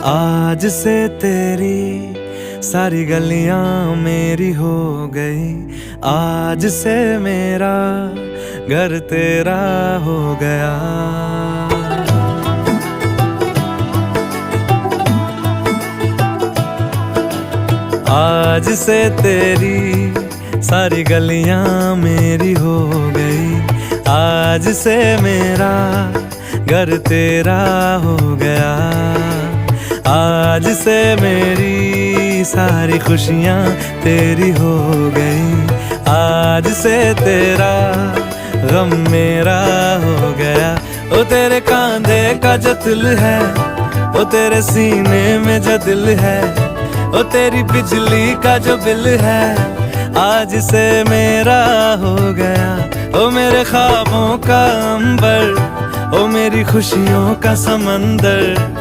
आज से तेरी सारी गलियां मेरी हो गई। आज से मेरा घर तेरा हो गया। आज से तेरी सारी गलियां मेरी हो गई। आज से मेरा घर तेरा हो गया। आज से मेरी सारी खुशियां तेरी हो गई। आज से तेरा गम मेरा हो गया। ओ तेरे कांधे का जो दिल है, ओ तेरे सीने में जो दिल है, ओ तेरी बिजली का जो बिल है, आज से मेरा हो गया। ओ मेरे ख्वाबों का अंबर, ओ मेरी खुशियों का समंदर,